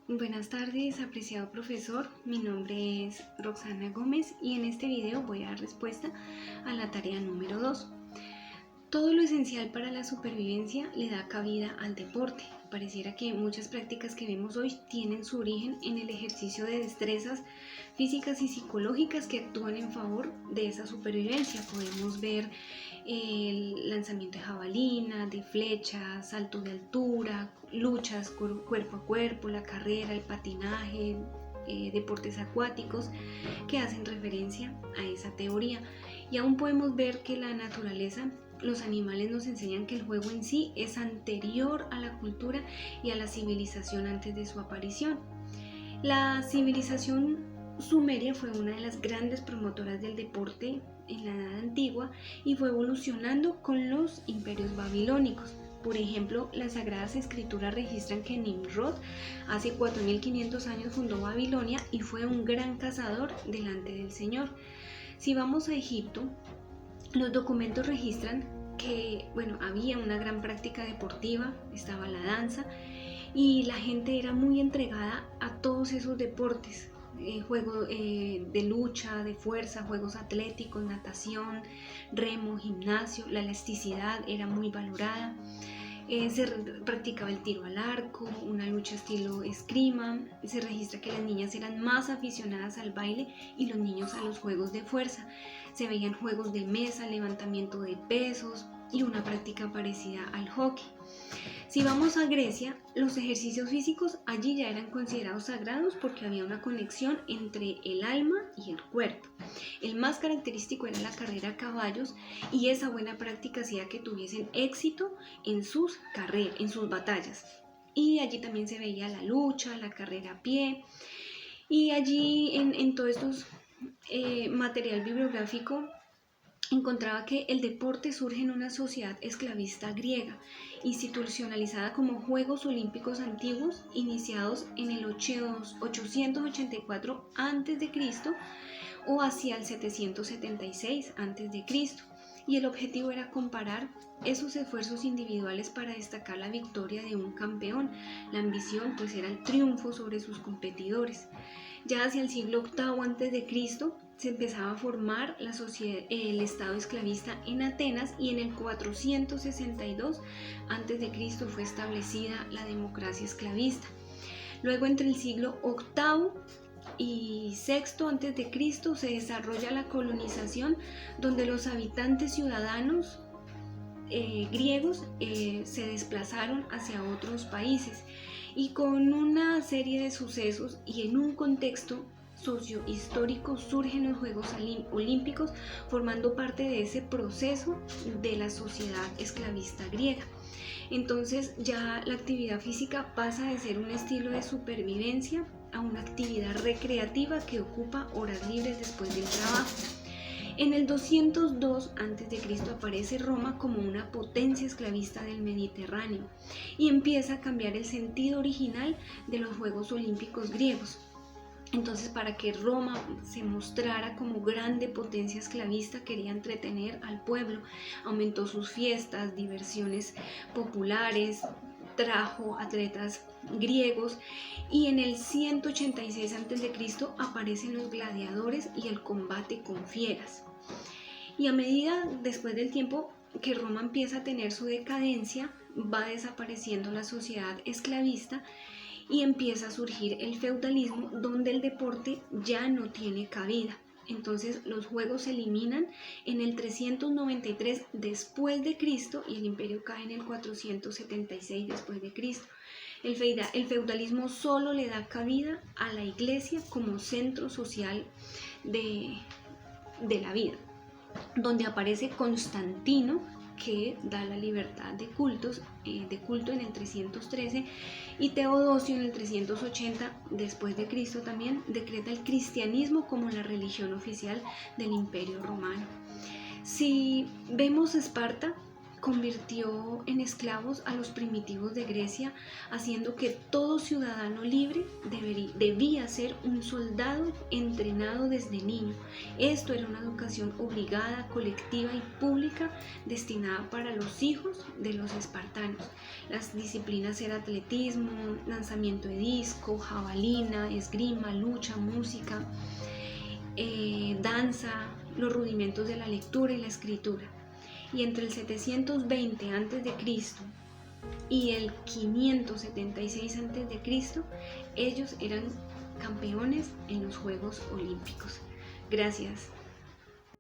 Buenas tardes, apreciado profesor. Mi nombre es Roxana Gómez y en este video voy a dar respuesta a la tarea número 2. Todo lo esencial para la supervivencia le da cabida al deporte. Pareciera que muchas prácticas que vemos hoy tienen su origen en el ejercicio de destrezas físicas y psicológicas que actúan en favor de esa supervivencia. Podemos ver el lanzamiento de jabalina, de flechas, salto de altura, luchas cuerpo a cuerpo, la carrera, el patinaje, deportes acuáticos que hacen referencia a esa teoría. Y aún podemos ver que la naturaleza, los animales nos enseñan que el juego en sí es anterior a la cultura y a la civilización antes de su aparición. La civilización sumeria fue una de las grandes promotoras del deporte en la Edad Antigua y fue evolucionando con los imperios babilónicos. Por ejemplo, las Sagradas Escrituras registran que Nimrod hace 4500 años fundó Babilonia y fue un gran cazador delante del Señor. Si vamos a Egipto, los documentos registran que había una gran práctica deportiva, estaba la danza y la gente era muy entregada a todos esos deportes. Juegos de lucha, de fuerza, juegos atléticos, natación, remo, gimnasio, la elasticidad era muy valorada. Se practicaba el tiro al arco, una lucha estilo esgrima. Se registra que las niñas eran más aficionadas al baile y los niños a los juegos de fuerza. Se veían juegos de mesa, levantamiento de pesos y una práctica parecida al hockey. Si vamos a Grecia, los ejercicios físicos allí ya eran considerados sagrados porque había una conexión entre el alma y el cuerpo. El más característico era la carrera a caballos y esa buena práctica hacía que tuviesen éxito en sus carreras, en sus batallas. Y allí también se veía la lucha, la carrera a pie. Y allí en todos estos material bibliográfico encontraba que el deporte surge en una sociedad esclavista griega, institucionalizada como Juegos Olímpicos Antiguos, iniciados en el 884 a.C. o hacia el 776 a.C. Y el objetivo era comparar esos esfuerzos individuales para destacar la victoria de un campeón. La ambición pues era el triunfo sobre sus competidores. Ya hacia el siglo VIII a.C. se empezaba a formar la sociedad, el estado esclavista en Atenas y en el 462 a.C. fue establecida la democracia esclavista. Luego entre el siglo VIII y VI a.C. se desarrolla la colonización donde los habitantes ciudadanos griegos se desplazaron hacia otros países y con una serie de sucesos y en un contexto sociohistórico surgen los Juegos Olímpicos formando parte de ese proceso de la sociedad esclavista griega. Entonces ya la actividad física pasa de ser un estilo de supervivencia a una actividad recreativa que ocupa horas libres después del trabajo. En el 202 a.C. aparece Roma como una potencia esclavista del Mediterráneo y empieza a cambiar el sentido original de los Juegos Olímpicos griegos. Entonces, para que Roma se mostrara como grande potencia esclavista, quería entretener al pueblo, aumentó sus fiestas, diversiones populares, trajo atletas griegos y en el 186 a.C. aparecen los gladiadores y el combate con fieras. Y a medida, después del tiempo que Roma empieza a tener su decadencia, va desapareciendo la sociedad esclavista y empieza a surgir el feudalismo donde el deporte ya no tiene cabida. Entonces los juegos se eliminan en el 393 después de Cristo y el imperio cae en el 476 después de Cristo. El feudalismo solo le da cabida a la iglesia como centro social de la vida, donde aparece Constantino, que da la libertad de culto en el 313 y Teodosio en el 380 después de Cristo también decreta el cristianismo como la religión oficial del Imperio Romano. Si vemos Esparta convirtió en esclavos a los primitivos de Grecia, haciendo que todo ciudadano libre debía ser un soldado entrenado desde niño. Esto era una educación obligada, colectiva y pública destinada para los hijos de los espartanos. Las disciplinas eran atletismo, lanzamiento de disco, jabalina, esgrima, lucha, música, danza, los rudimentos de la lectura y la escritura. Y entre el 720 a.C. y el 576 a.C., ellos eran campeones en los Juegos Olímpicos. Gracias.